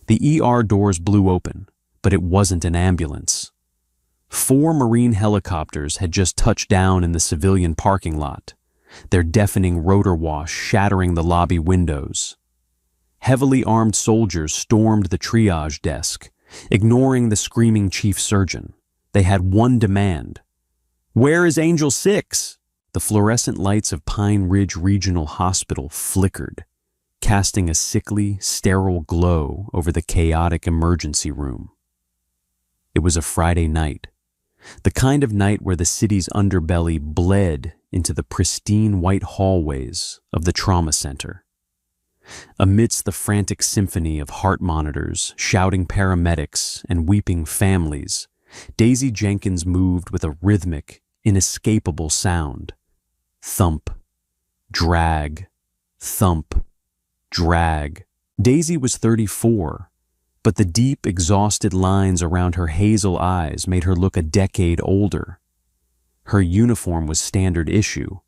The ER doors blew open, but it wasn't an ambulance. 4 Marine helicopters had just touched down in the civilian parking lot, their deafening rotor wash shattering the lobby windows. Heavily armed soldiers stormed the triage desk, ignoring the screaming chief surgeon. They had one demand. "Where is Angel 6?" The fluorescent lights of Pine Ridge Regional Hospital flickered, casting a sickly, sterile glow over the chaotic emergency room. It was a Friday night, the kind of night where the city's underbelly bled into the pristine white hallways of the trauma center. Amidst the frantic symphony of heart monitors, shouting paramedics, and weeping families, Daisy Jenkins moved with a rhythmic, inescapable sound. Thump, drag, thump, drag. Daisy was 34, but the deep, exhausted lines around her hazel eyes made her look a decade older. Her uniform was standard issue,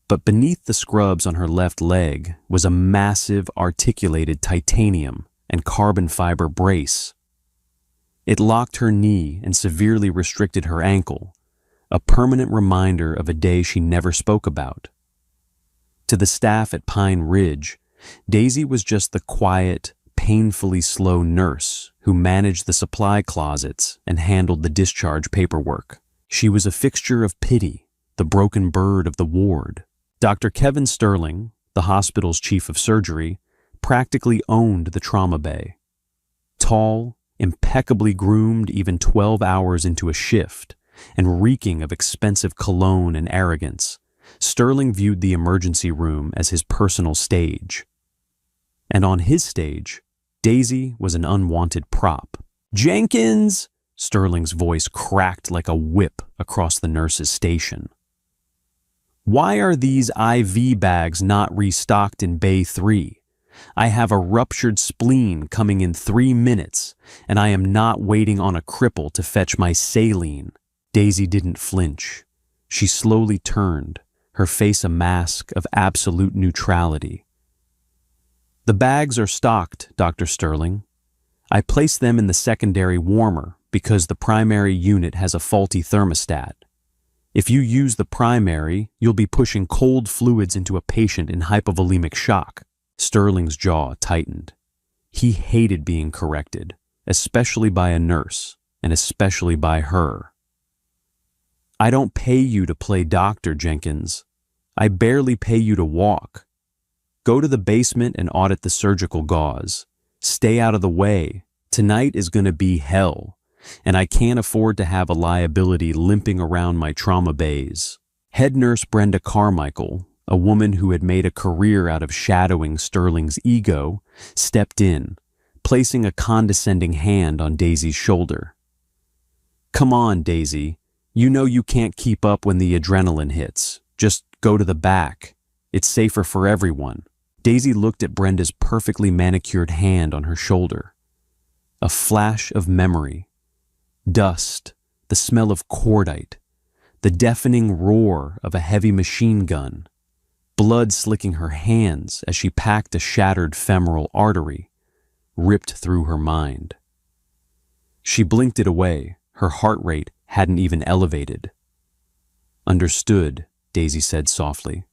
but beneath the scrubs on her left leg was a massive articulated titanium and carbon fiber brace. It locked her knee and severely restricted her ankle, a permanent reminder of a day she never spoke about. To the staff at Pine Ridge, Daisy was just the quiet, painfully slow nurse who managed the supply closets and handled the discharge paperwork. She was a fixture of pity, the broken bird of the ward. Dr. Kevin Sterling, the hospital's chief of surgery, practically owned the trauma bay. Tall, impeccably groomed even 12 hours into a shift, and reeking of expensive cologne and arrogance, Sterling viewed the emergency room as his personal stage. And on his stage, Daisy was an unwanted prop. "Jenkins!" Sterling's voice cracked like a whip across the nurse's station. "Why are these IV bags not restocked in Bay 3? I have a ruptured spleen coming in 3 minutes, and I am not waiting on a cripple to fetch my saline." Daisy didn't flinch. She slowly turned, her face a mask of absolute neutrality. "The bags are stocked, Dr. Sterling. I placed them in the secondary warmer because the primary unit has a faulty thermostat. If you use the primary, you'll be pushing cold fluids into a patient in hypovolemic shock." Sterling's jaw tightened. He hated being corrected, especially by a nurse, and especially by her. "I don't pay you to play doctor, Jenkins. I barely pay you to walk. Go to the basement and audit the surgical gauze. Stay out of the way. Tonight is going to be hell, and I can't afford to have a liability limping around my trauma bays." Head nurse Brenda Carmichael, a woman who had made a career out of shadowing Sterling's ego, stepped in, placing a condescending hand on Daisy's shoulder. "Come on, Daisy. You know you can't keep up when the adrenaline hits. Just go to the back. It's safer for everyone." Daisy looked at Brenda's perfectly manicured hand on her shoulder. A flash of memory. Dust, the smell of cordite, the deafening roar of a heavy machine gun, blood slicking her hands as she packed a shattered femoral artery, ripped through her mind. She blinked it away, her heart rate hadn't even elevated. "Understood," Daisy said softly.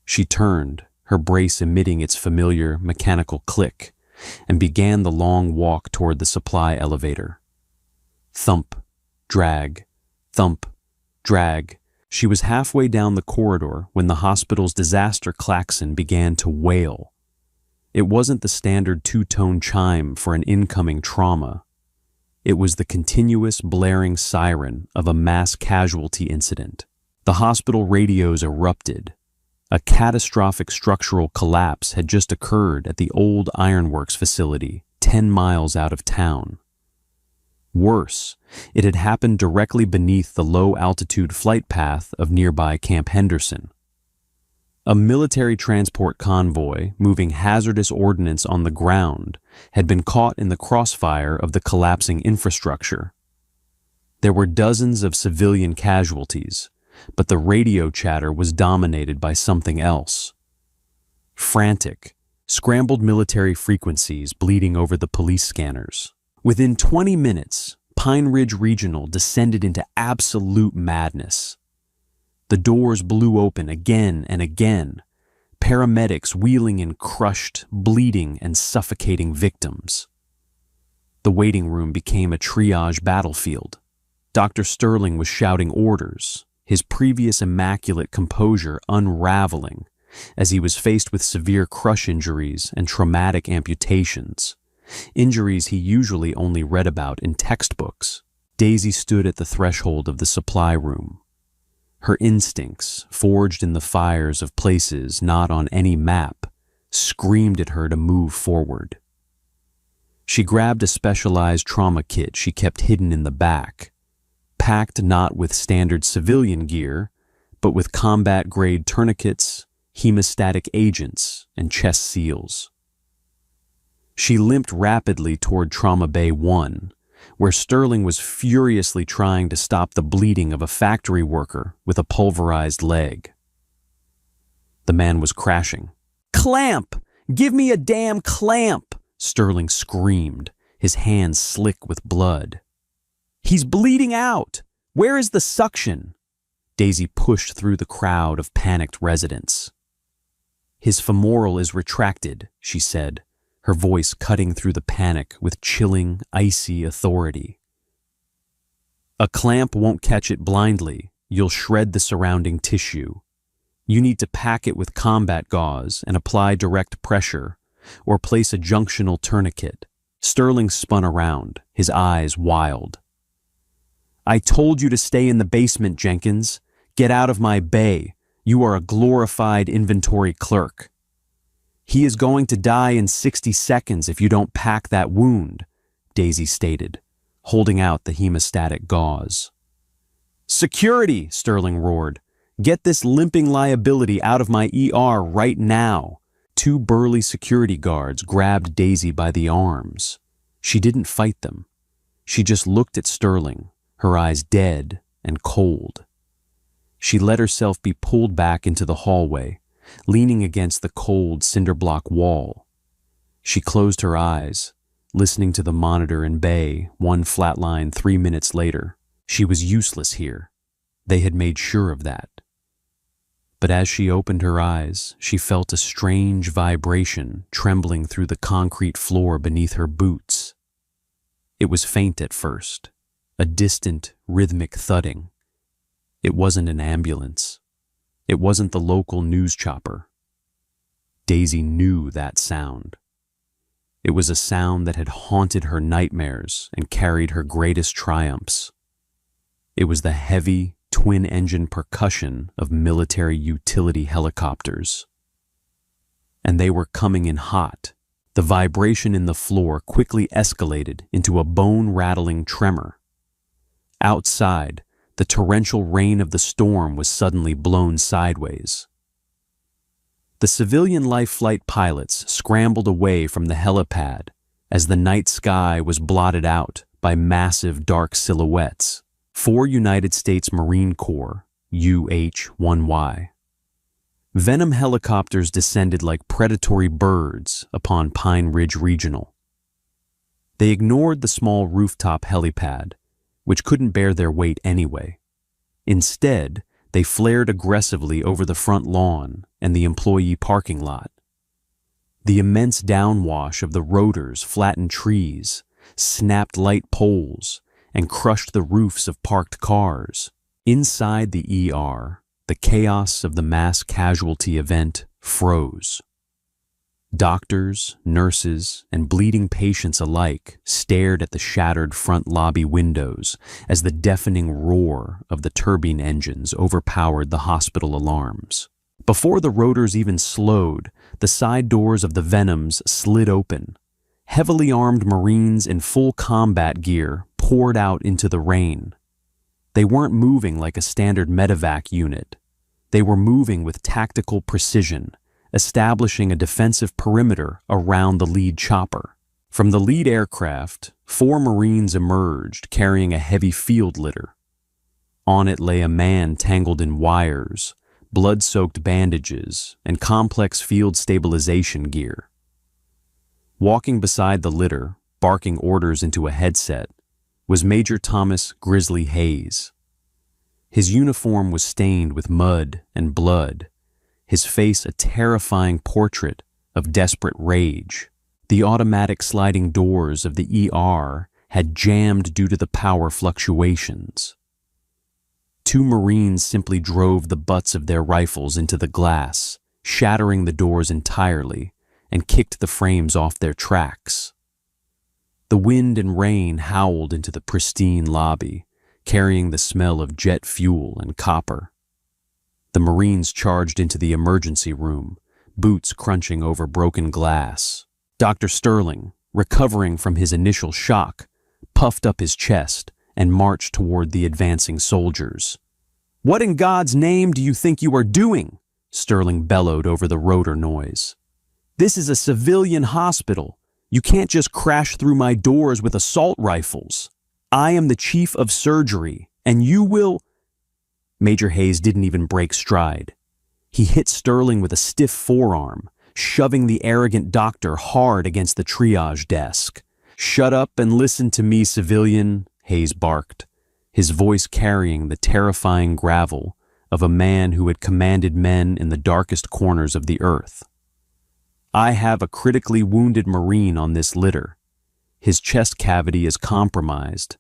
She turned, her brace emitting its familiar mechanical click, and began the long walk toward the supply elevator. Thump, drag, thump, drag. She was halfway down the corridor when the hospital's disaster klaxon began to wail. It wasn't the standard two-tone chime for an incoming trauma. It was the continuous blaring siren of a mass casualty incident. The hospital radios erupted. A catastrophic structural collapse had just occurred at the old ironworks facility, 10 miles out of town. Worse, it had happened directly beneath the low-altitude flight path of nearby Camp Henderson. A military transport convoy moving hazardous ordnance on the ground had been caught in the crossfire of the collapsing infrastructure. There were dozens of civilian casualties, but the radio chatter was dominated by something else. Frantic, scrambled military frequencies bleeding over the police scanners. Within 20 minutes, Pine Ridge Regional descended into absolute madness. The doors blew open again and again, paramedics wheeling in crushed, bleeding, and suffocating victims. The waiting room became a triage battlefield. Dr. Sterling was shouting orders, his previous immaculate composure unraveling as he was faced with severe crush injuries and traumatic amputations, injuries he usually only read about in textbooks. Daisy stood at the threshold of the supply room. Her instincts, forged in the fires of places not on any map, screamed at her to move forward. She grabbed a specialized trauma kit she kept hidden in the back, packed not with standard civilian gear, but with combat-grade tourniquets, hemostatic agents, and chest seals. She limped rapidly toward Trauma Bay 1, where Sterling was furiously trying to stop the bleeding of a factory worker with a pulverized leg. The man was crashing. "Clamp! Give me a damn clamp!" Sterling screamed, his hands slick with blood. "He's bleeding out! Where is the suction?" Daisy pushed through the crowd of panicked residents. "His femoral is retracted," she said, her voice cutting through the panic with chilling, icy authority. "A clamp won't catch it blindly. You'll shred the surrounding tissue. You need to pack it with combat gauze and apply direct pressure, or place a junctional tourniquet." Sterling spun around, his eyes wild. "I told you to stay in the basement, Jenkins. Get out of my bay. You are a glorified inventory clerk. He is going to die in 60 seconds if you don't pack that wound," Daisy stated, holding out the hemostatic gauze. "Security!" Sterling roared. "Get this limping liability out of my ER right now." Two burly security guards grabbed Daisy by the arms. She didn't fight them. She just looked at Sterling, her eyes dead and cold. She let herself be pulled back into the hallway, leaning against the cold cinder-block wall. She closed her eyes, listening to the monitor in bay, one flatline 3 minutes later. She was useless here. They had made sure of that. But as she opened her eyes, she felt a strange vibration trembling through the concrete floor beneath her boots. It was faint at first, a distant, rhythmic thudding. It wasn't an ambulance. It wasn't the local news chopper. Daisy knew that sound. It was a sound that had haunted her nightmares and carried her greatest triumphs. It was the heavy, twin-engine percussion of military utility helicopters. And they were coming in hot. The vibration in the floor quickly escalated into a bone-rattling tremor. Outside, the torrential rain of the storm was suddenly blown sideways. The civilian life flight pilots scrambled away from the helipad as the night sky was blotted out by massive dark silhouettes. 4 United States Marine Corps, UH-1Y. Venom helicopters descended like predatory birds upon Pine Ridge Regional. They ignored the small rooftop helipad, which couldn't bear their weight anyway. Instead, they flared aggressively over the front lawn and the employee parking lot. The immense downwash of the rotors flattened trees, snapped light poles, and crushed the roofs of parked cars. Inside the ER, the chaos of the mass casualty event froze. Doctors, nurses, and bleeding patients alike stared at the shattered front lobby windows as the deafening roar of the turbine engines overpowered the hospital alarms. Before the rotors even slowed, the side doors of the Venoms slid open. Heavily armed Marines in full combat gear poured out into the rain. They weren't moving like a standard medevac unit. They were moving with tactical precision, establishing a defensive perimeter around the lead chopper. From the lead aircraft, 4 Marines emerged carrying a heavy field litter. On it lay a man tangled in wires, blood-soaked bandages, and complex field stabilization gear. Walking beside the litter, barking orders into a headset, was Major Thomas Grizzly Hayes. His uniform was stained with mud and blood, his face a terrifying portrait of desperate rage. The automatic sliding doors of the ER had jammed due to the power fluctuations. Two Marines simply drove the butts of their rifles into the glass, shattering the doors entirely, and kicked the frames off their tracks. The wind and rain howled into the pristine lobby, carrying the smell of jet fuel and copper. The Marines charged into the emergency room, boots crunching over broken glass. Dr. Sterling, recovering from his initial shock, puffed up his chest and marched toward the advancing soldiers. "What in God's name do you think you are doing?" Sterling bellowed over the rotor noise. "This is a civilian hospital. You can't just crash through my doors with assault rifles. I am the chief of surgery, and you will—" Major Hayes didn't even break stride. He hit Sterling with a stiff forearm, shoving the arrogant doctor hard against the triage desk. "Shut up and listen to me, civilian," Hayes barked, his voice carrying the terrifying gravel of a man who had commanded men in the darkest corners of the earth. "I have a critically wounded Marine on this litter. His chest cavity is compromised.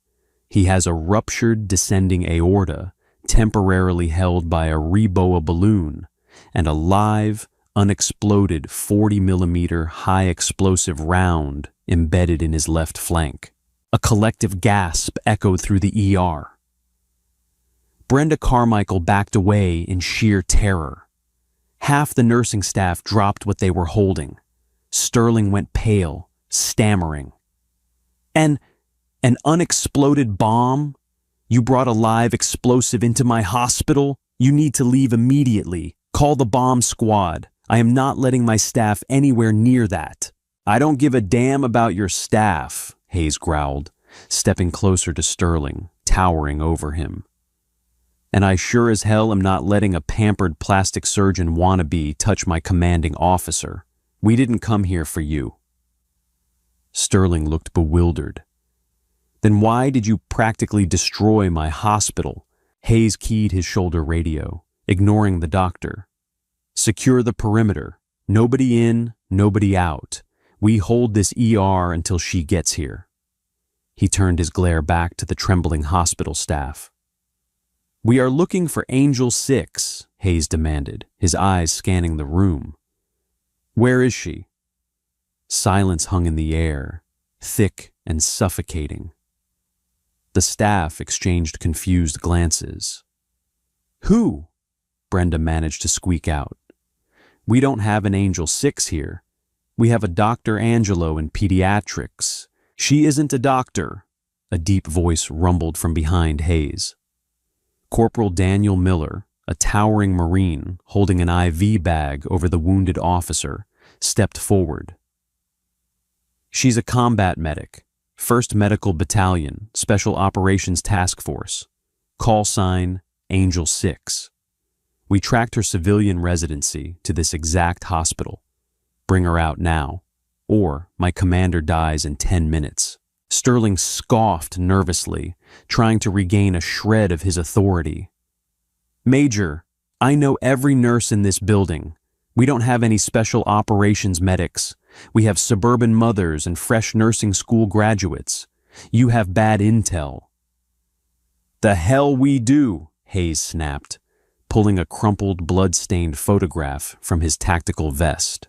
He has a ruptured descending aorta, temporarily held by a Reboa balloon, and a live, unexploded 40mm high-explosive round embedded in his left flank." A collective gasp echoed through the ER. Brenda Carmichael backed away in sheer terror. Half the nursing staff dropped what they were holding. Sterling went pale, stammering. An unexploded bomb? You brought a live explosive into my hospital? You need to leave immediately. Call the bomb squad. I am not letting my staff anywhere near that." "I don't give a damn about your staff," Hayes growled, stepping closer to Sterling, towering over him. "And I sure as hell am not letting a pampered plastic surgeon wannabe touch my commanding officer. We didn't come here for you." Sterling looked bewildered. "Then why did you practically destroy my hospital?" Hayes keyed his shoulder radio, ignoring the doctor. "Secure the perimeter. Nobody in, nobody out. We hold this ER until she gets here." He turned his glare back to the trembling hospital staff. "We are looking for Angel 6, Hayes demanded, his eyes scanning the room. "Where is she?" Silence hung in the air, thick and suffocating. The staff exchanged confused glances. "Who?" Brenda managed to squeak out. "We don't have an Angel 6 here. We have a Dr. Angelo in pediatrics. She isn't a doctor," a deep voice rumbled from behind Hayes. Corporal Daniel Miller, a towering Marine holding an IV bag over the wounded officer, stepped forward. "She's a combat medic, 1st Medical Battalion, Special Operations Task Force. Call sign Angel 6. We tracked her civilian residency to this exact hospital. Bring her out now, or my commander dies in 10 minutes. Sterling scoffed nervously, trying to regain a shred of his authority. "Major, I know every nurse in this building. We don't have any special operations medics. We have suburban mothers and fresh nursing school graduates. You have bad intel." "The hell we do," Hayes snapped, pulling a crumpled, blood-stained photograph from his tactical vest.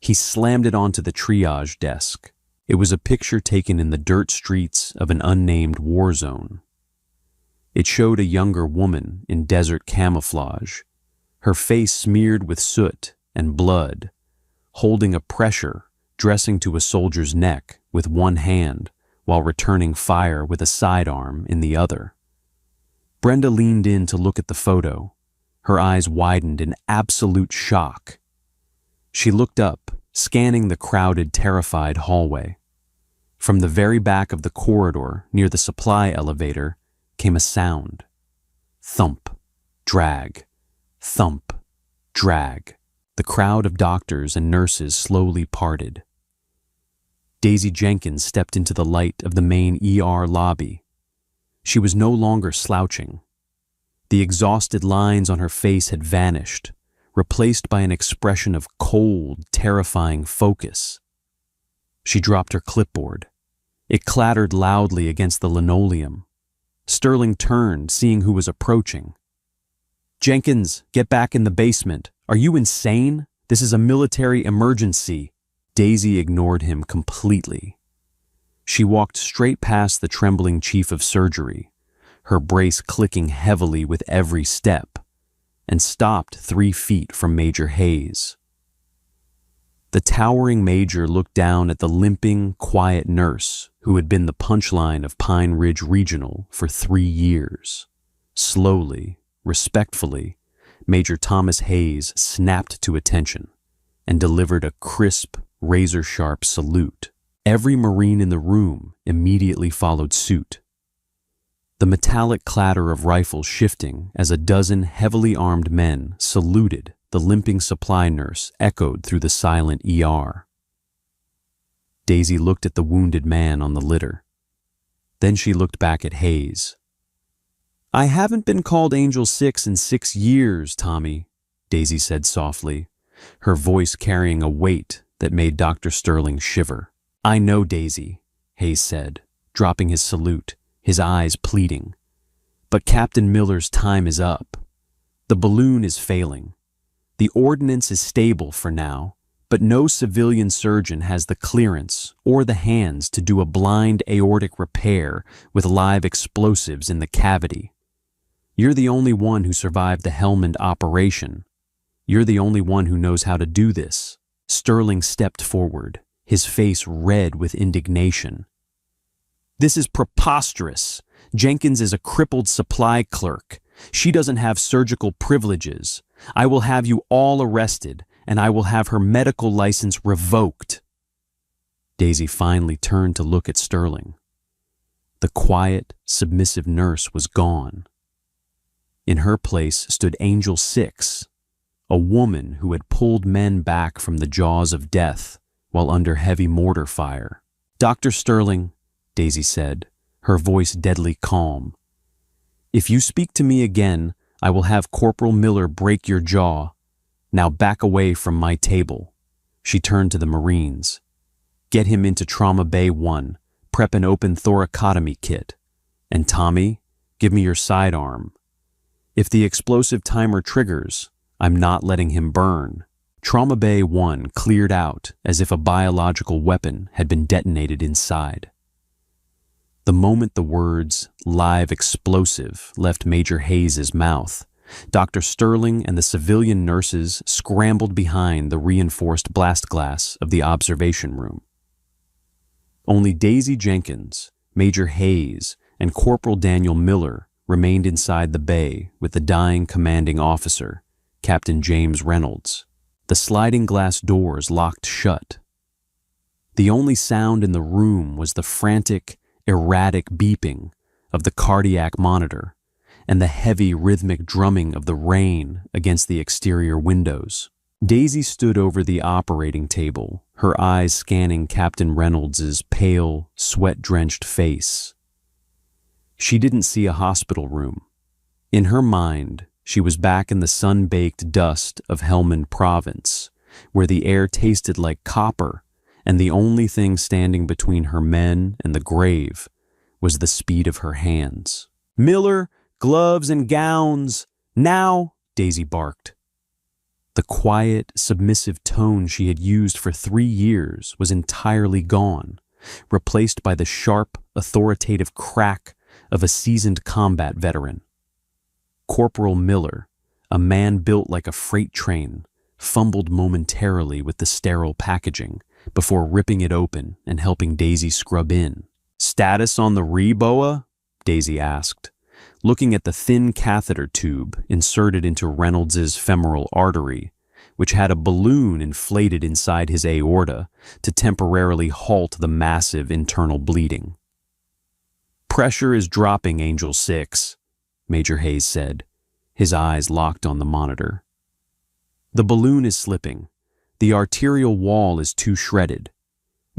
He slammed it onto the triage desk. It was a picture taken in the dirt streets of an unnamed war zone. It showed a younger woman in desert camouflage, her face smeared with soot and blood, holding a pressure, dressing to a soldier's neck with one hand while returning fire with a sidearm in the other. Brenda leaned in to look at the photo, her eyes widened in absolute shock. She looked up, scanning the crowded, terrified hallway. From the very back of the corridor, near the supply elevator, came a sound. Thump, drag, thump, drag. The crowd of doctors and nurses slowly parted. Daisy Jenkins stepped into the light of the main ER lobby. She was no longer slouching. The exhausted lines on her face had vanished, replaced by an expression of cold, terrifying focus. She dropped her clipboard. It clattered loudly against the linoleum. Sterling turned, seeing who was approaching. "Jenkins, get back in the basement. Are you insane? This is a military emergency." Daisy ignored him completely. She walked straight past the trembling chief of surgery, her brace clicking heavily with every step, and stopped 3 feet from Major Hayes. The towering major looked down at the limping, quiet nurse who had been the punchline of Pine Ridge Regional for 3 years. Slowly, respectfully, Major Thomas Hayes snapped to attention and delivered a crisp, razor-sharp salute. Every Marine in the room immediately followed suit. The metallic clatter of rifles shifting as a dozen heavily armed men saluted the limping supply nurse echoed through the silent ER. Daisy looked at the wounded man on the litter. Then she looked back at Hayes. "I haven't been called Angel 6 in 6 years, Tommy," Daisy said softly, her voice carrying a weight that made Dr. Sterling shiver. "I know, Daisy," Hayes said, dropping his salute, his eyes pleading. "But Captain Miller's time is up. The balloon is failing. The ordnance is stable for now, but no civilian surgeon has the clearance or the hands to do a blind aortic repair with live explosives in the cavity. You're the only one who survived the Helmand operation. You're the only one who knows how to do this." Sterling stepped forward, his face red with indignation. "This is preposterous. Jenkins is a crippled supply clerk. She doesn't have surgical privileges. I will have you all arrested, and I will have her medical license revoked." Daisy finally turned to look at Sterling. The quiet, submissive nurse was gone. In her place stood Angel 6, a woman who had pulled men back from the jaws of death while under heavy mortar fire. "Dr. Sterling," Daisy said, her voice deadly calm, "if you speak to me again, I will have Corporal Miller break your jaw. Now back away from my table." She turned to the Marines. "Get him into Trauma Bay 1. Prep an open thoracotomy kit. And Tommy, give me your sidearm. If the explosive timer triggers, I'm not letting him burn." Trauma Bay 1 cleared out as if a biological weapon had been detonated inside. The moment the words "live explosive" left Major Hayes' mouth, Dr. Sterling and the civilian nurses scrambled behind the reinforced blast glass of the observation room. Only Daisy Jenkins, Major Hayes, and Corporal Daniel Miller remained inside the bay with the dying commanding officer, Captain James Reynolds. The sliding glass doors locked shut. The only sound in the room was the frantic, erratic beeping of the cardiac monitor and the heavy rhythmic drumming of the rain against the exterior windows. Daisy stood over the operating table, her eyes scanning Captain Reynolds's pale, sweat-drenched face. She didn't see a hospital room. In her mind, she was back in the sun-baked dust of Helmand Province, where the air tasted like copper, and the only thing standing between her men and the grave was the speed of her hands. "Miller, gloves and gowns! Now!" Daisy barked. The quiet, submissive tone she had used for 3 years was entirely gone, replaced by the sharp, authoritative crack of a seasoned combat veteran. Corporal Miller, a man built like a freight train, fumbled momentarily with the sterile packaging before ripping it open and helping Daisy scrub in. "Status on the Reboa?" Daisy asked, looking at the thin catheter tube inserted into Reynolds's femoral artery, which had a balloon inflated inside his aorta to temporarily halt the massive internal bleeding. "Pressure is dropping, Angel 6, Major Hayes said, his eyes locked on the monitor. "The balloon is slipping. The arterial wall is too shredded.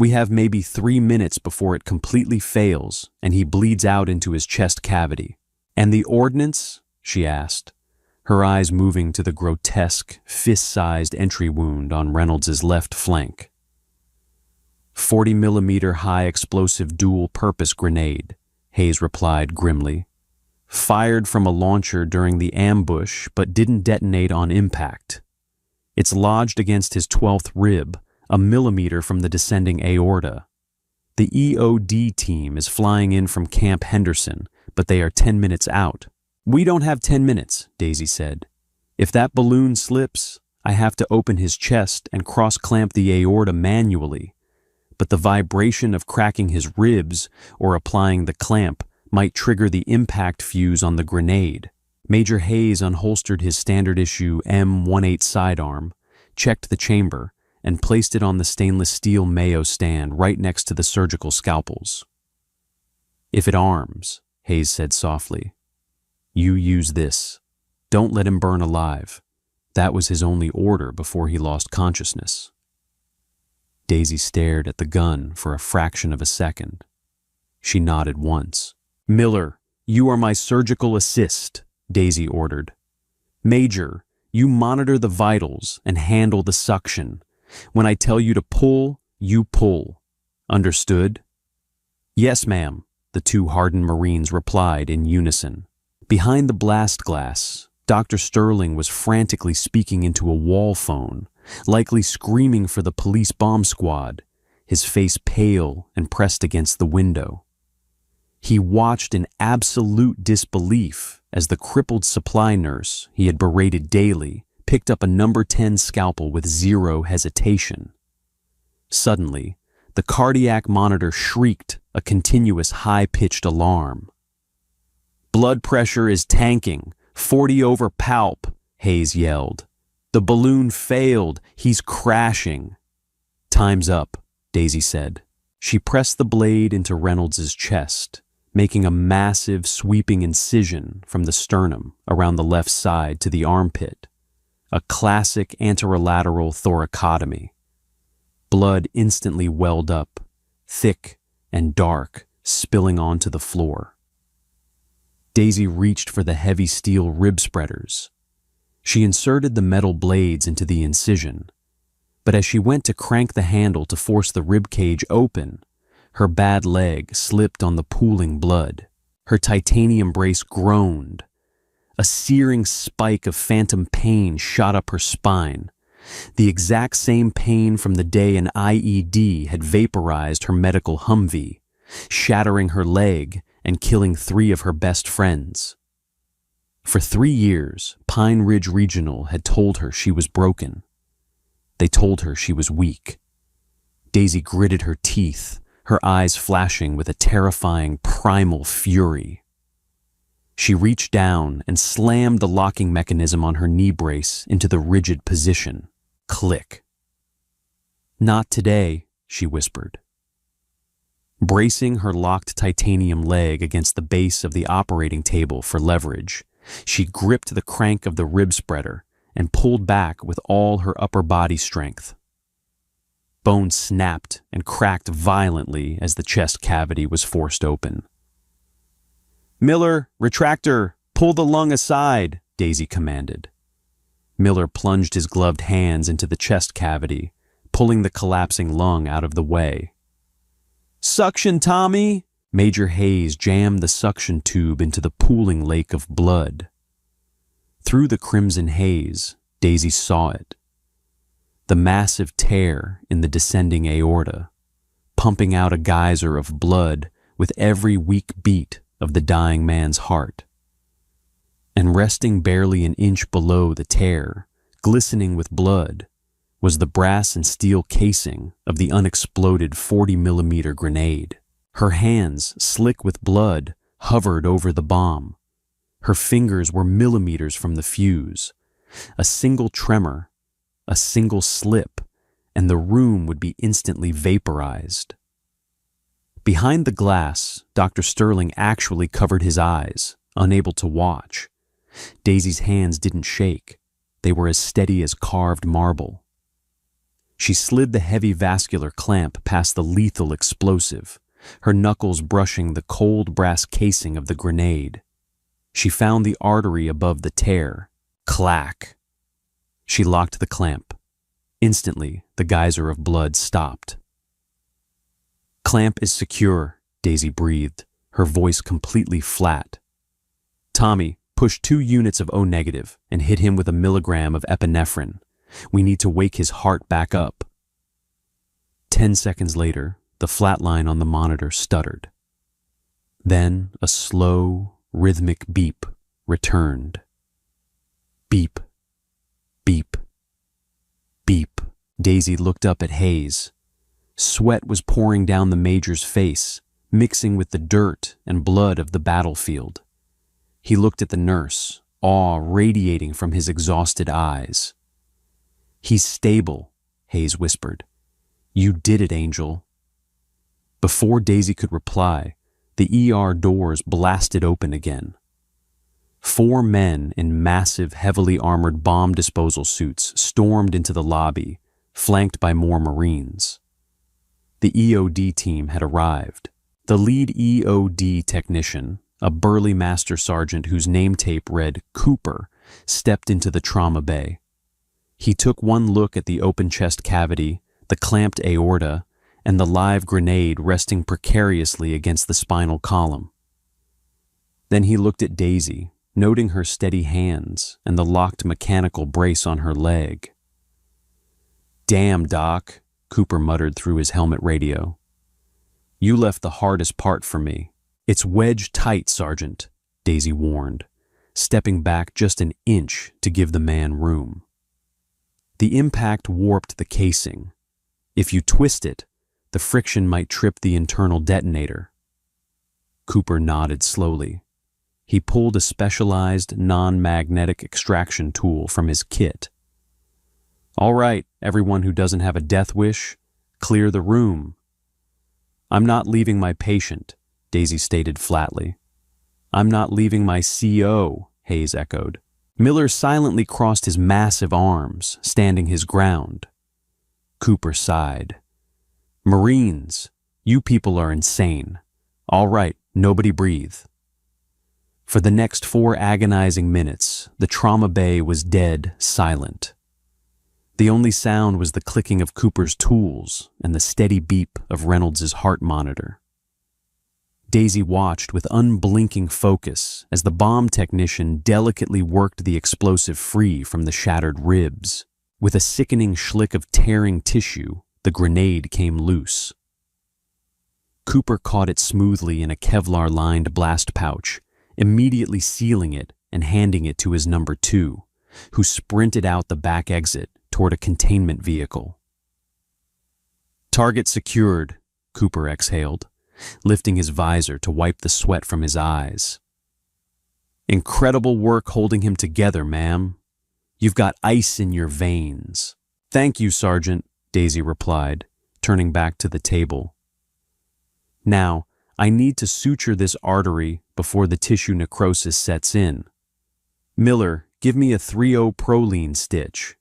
We have maybe 3 minutes before it completely fails and he bleeds out into his chest cavity. And the ordnance? She asked, her eyes moving to the grotesque, fist-sized entry wound on Reynolds's left flank. 40mm high-explosive dual-purpose grenade, Hayes replied grimly. Fired from a launcher during the ambush, but didn't detonate on impact. It's lodged against his 12th rib, a millimeter from the descending aorta. The EOD team is flying in from Camp Henderson, but they are 10 minutes out. We don't have 10 minutes, Daisy said. If that balloon slips, I have to open his chest and cross-clamp the aorta manually. But the vibration of cracking his ribs or applying the clamp might trigger the impact fuse on the grenade. Major Hayes unholstered his standard-issue M18 sidearm, checked the chamber, and placed it on the stainless steel Mayo stand right next to the surgical scalpels. If it arms, Hayes said softly, you use this. Don't let him burn alive. That was his only order before he lost consciousness. Daisy stared at the gun for a fraction of a second. She nodded once. Miller, you are my surgical assist, Daisy ordered. Major, you monitor the vitals and handle the suction. When I tell you to pull, you pull. Understood? Yes, ma'am, the two hardened Marines replied in unison. Behind the blast glass, Dr. Sterling was frantically speaking into a wall phone, likely screaming for the police bomb squad, his face pale and pressed against the window. He watched in absolute disbelief as the crippled supply nurse he had berated daily picked up a number 10 scalpel with zero hesitation. Suddenly, the cardiac monitor shrieked a continuous high-pitched alarm. Blood pressure is tanking, 40 over palp, Hayes yelled. The balloon failed, he's crashing. Time's up, Daisy said. She pressed the blade into Reynolds's chest, making a massive, sweeping incision from the sternum around the left side to the armpit, a classic anterolateral thoracotomy. Blood instantly welled up, thick and dark, spilling onto the floor. Daisy reached for the heavy steel rib spreaders. She inserted the metal blades into the incision, but as she went to crank the handle to force the rib cage open, her bad leg slipped on the pooling blood. Her titanium brace groaned. A searing spike of phantom pain shot up her spine, the exact same pain from the day an IED had vaporized her medical Humvee, shattering her leg and killing 3 of her best friends. For 3 years, Pine Ridge Regional had told her she was broken. They told her she was weak. Daisy gritted her teeth, her eyes flashing with a terrifying primal fury. She reached down and slammed the locking mechanism on her knee brace into the rigid position. Click. Not today, she whispered. Bracing her locked titanium leg against the base of the operating table for leverage, she gripped the crank of the rib spreader and pulled back with all her upper body strength. Bone snapped and cracked violently as the chest cavity was forced open. Miller, retractor, pull the lung aside, Daisy commanded. Miller plunged his gloved hands into the chest cavity, pulling the collapsing lung out of the way. Suction, Tommy! Major Hayes jammed the suction tube into the pooling lake of blood. Through the crimson haze, Daisy saw it. The massive tear in the descending aorta, pumping out a geyser of blood with every weak beat of the dying man's heart. And resting barely an inch below the tear, glistening with blood, was the brass and steel casing of the unexploded 40mm grenade. Her hands, slick with blood, hovered over the bomb. Her fingers were millimeters from the fuse. A single tremor, a single slip, and the room would be instantly vaporized. Behind the glass, Dr. Sterling actually covered his eyes, unable to watch. Daisy's hands didn't shake. They were as steady as carved marble. She slid the heavy vascular clamp past the lethal explosive, her knuckles brushing the cold brass casing of the grenade. She found the artery above the tear. Clack! She locked the clamp. Instantly, the geyser of blood stopped. "Clamp is secure," Daisy breathed, her voice completely flat. "Tommy, push 2 units of O negative and hit him with 1 milligram of epinephrine. We need to wake his heart back up." 10 seconds later, the flat line on the monitor stuttered. Then a slow, rhythmic beep returned. Beep, beep, beep. Daisy looked up at Hayes. Sweat was pouring down the Major's face, mixing with the dirt and blood of the battlefield. He looked at the nurse, awe radiating from his exhausted eyes. "He's stable," Hayes whispered. "You did it, Angel." Before Daisy could reply, the ER doors blasted open again. 4 men in massive, heavily armored bomb disposal suits stormed into the lobby, flanked by more Marines. The EOD team had arrived. The lead EOD technician, a burly master sergeant whose name tape read Cooper, stepped into the trauma bay. He took one look at the open chest cavity, the clamped aorta, and the live grenade resting precariously against the spinal column. Then he looked at Daisy, noting her steady hands and the locked mechanical brace on her leg. "Damn, Doc," Cooper muttered through his helmet radio. "You left the hardest part for me." "It's wedged tight, Sergeant," Daisy warned, stepping back just an inch to give the man room. The impact warped the casing. If you twist it, the friction might trip the internal detonator. Cooper nodded slowly. He pulled a specialized non-magnetic extraction tool from his kit. "All right, everyone who doesn't have a death wish, clear the room." "I'm not leaving my patient," Daisy stated flatly. "I'm not leaving my CO, Hayes echoed. Miller silently crossed his massive arms, standing his ground. Cooper sighed. "Marines, you people are insane. All right, nobody breathe." For the next 4 agonizing minutes, the trauma bay was dead silent. The only sound was the clicking of Cooper's tools and the steady beep of Reynolds's heart monitor. Daisy watched with unblinking focus as the bomb technician delicately worked the explosive free from the shattered ribs. With a sickening schlick of tearing tissue, the grenade came loose. Cooper caught it smoothly in a Kevlar-lined blast pouch, immediately sealing it and handing it to his number 2, who sprinted out the back exit toward a containment vehicle. "Target secured," Cooper exhaled, lifting his visor to wipe the sweat from his eyes. "Incredible work holding him together, ma'am. You've got ice in your veins." "Thank you, Sergeant," Daisy replied, turning back to the table. "Now, I need to suture this artery before the tissue necrosis sets in. Miller, give me a 3-0 Proline stitch."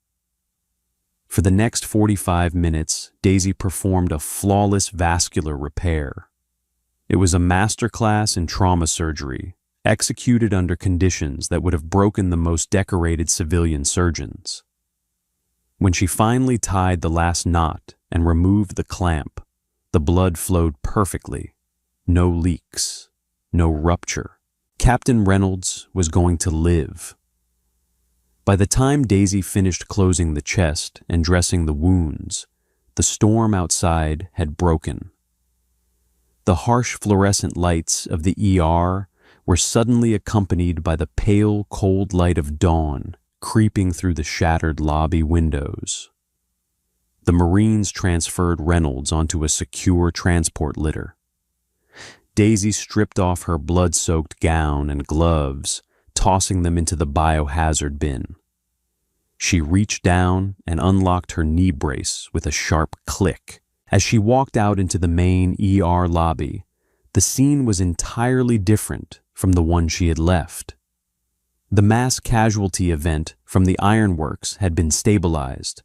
For the next 45 minutes, Daisy performed a flawless vascular repair. It was a masterclass in trauma surgery, executed under conditions that would have broken the most decorated civilian surgeons. When she finally tied the last knot and removed the clamp, the blood flowed perfectly. No leaks, no rupture. Captain Reynolds was going to live. By the time Daisy finished closing the chest and dressing the wounds, the storm outside had broken. The harsh fluorescent lights of the ER were suddenly accompanied by the pale, cold light of dawn creeping through the shattered lobby windows. The Marines transferred Reynolds onto a secure transport litter. Daisy stripped off her blood-soaked gown and gloves, tossing them into the biohazard bin. She reached down and unlocked her knee brace with a sharp click. As she walked out into the main ER lobby, the scene was entirely different from the one she had left. The mass casualty event from the ironworks had been stabilized,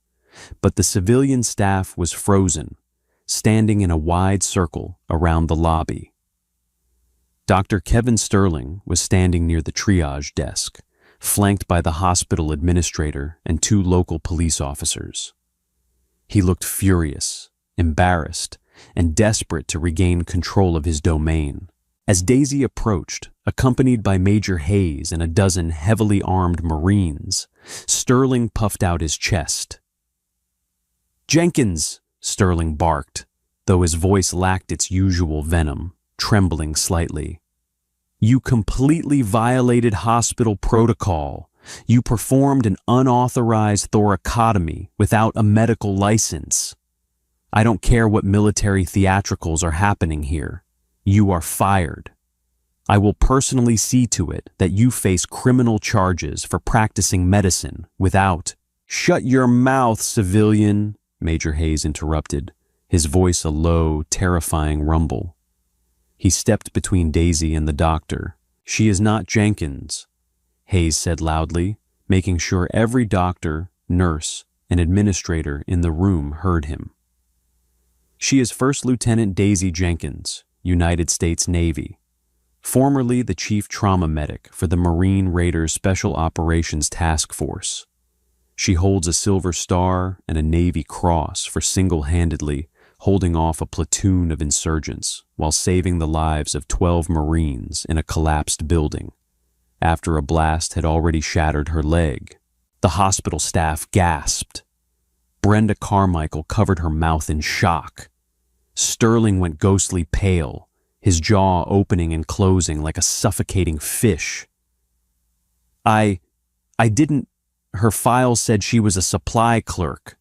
but the civilian staff was frozen, standing in a wide circle around the lobby. Dr. Kevin Sterling was standing near the triage desk, flanked by the hospital administrator and 2 local police officers. He looked furious, embarrassed, and desperate to regain control of his domain. As Daisy approached, accompanied by Major Hayes and a dozen heavily armed Marines, Sterling puffed out his chest. "Jenkins!" Sterling barked, though his voice lacked its usual venom, trembling slightly. "You completely violated hospital protocol. You performed an unauthorized thoracotomy without a medical license. I don't care what military theatricals are happening here. You are fired. I will personally see to it that you face criminal charges for practicing medicine without—" "Shut your mouth, civilian," Major Hayes interrupted, his voice a low, terrifying rumble. He stepped between Daisy and the doctor. "She is not Jenkins," Hayes said loudly, making sure every doctor, nurse, and administrator in the room heard him. "She is First Lieutenant Daisy Jenkins, United States Navy, formerly the chief trauma medic for the Marine Raiders Special Operations Task Force. She holds a Silver Star and a Navy Cross for single-handedly holding off a platoon of insurgents while saving the lives of 12 Marines in a collapsed building, after a blast had already shattered her leg." The hospital staff gasped. Brenda Carmichael covered her mouth in shock. Sterling went ghostly pale, his jaw opening and closing like a suffocating fish. I didn't. Her file said she was a supply clerk.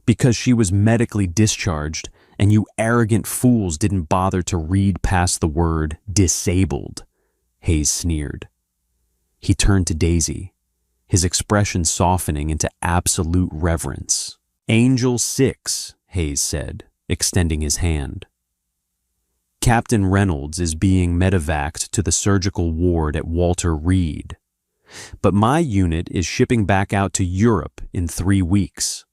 Because she was medically discharged, and you arrogant fools didn't bother to read past the word disabled," Hayes sneered. He turned to Daisy, his expression softening into absolute reverence. "Angel 6, Hayes said, extending his hand. "Captain Reynolds is being medevaced to the surgical ward at Walter Reed. But my unit is shipping back out to Europe in 3 weeks.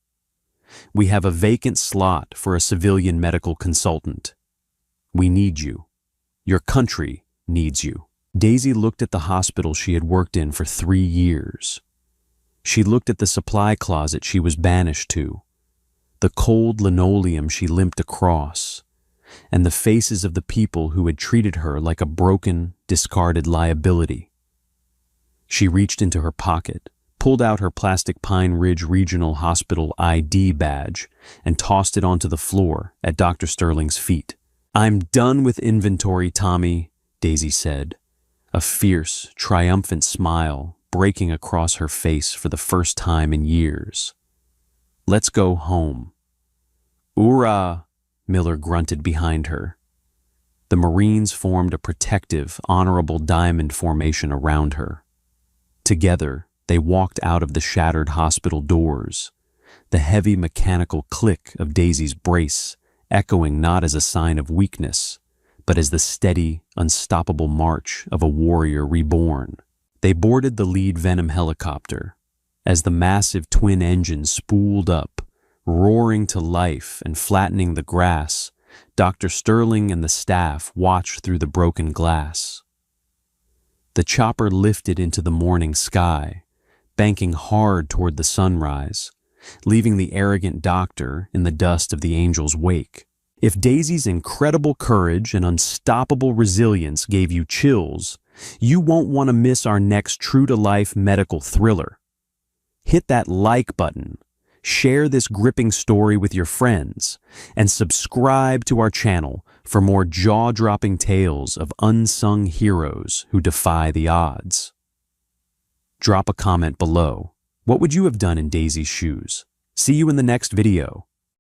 We have a vacant slot for a civilian medical consultant. We need you. Your country needs you." Daisy looked at the hospital she had worked in for 3 years. She looked at the supply closet she was banished to, the cold linoleum she limped across, and the faces of the people who had treated her like a broken, discarded liability. She reached into her pocket, pulled out her plastic Pine Ridge Regional Hospital ID badge, and tossed it onto the floor at Dr. Sterling's feet. "I'm done with inventory, Tommy," Daisy said, a fierce, triumphant smile breaking across her face for the first time in years. "Let's go home." "Oorah," Miller grunted behind her. The Marines formed a protective, honorable diamond formation around her. Together, they walked out of the shattered hospital doors, the heavy mechanical click of Daisy's brace echoing not as a sign of weakness, but as the steady, unstoppable march of a warrior reborn. They boarded the lead Venom helicopter. As the massive twin engines spooled up, roaring to life and flattening the grass, Dr. Sterling and the staff watched through the broken glass. The chopper lifted into the morning sky, banking hard toward the sunrise, leaving the arrogant doctor in the dust of the Angel's wake. If Daisy's incredible courage and unstoppable resilience gave you chills, you won't want to miss our next true-to-life medical thriller. Hit that like button, share this gripping story with your friends, and subscribe to our channel for more jaw-dropping tales of unsung heroes who defy the odds. Drop a comment below. What would you have done in Daisy's shoes? See you in the next video.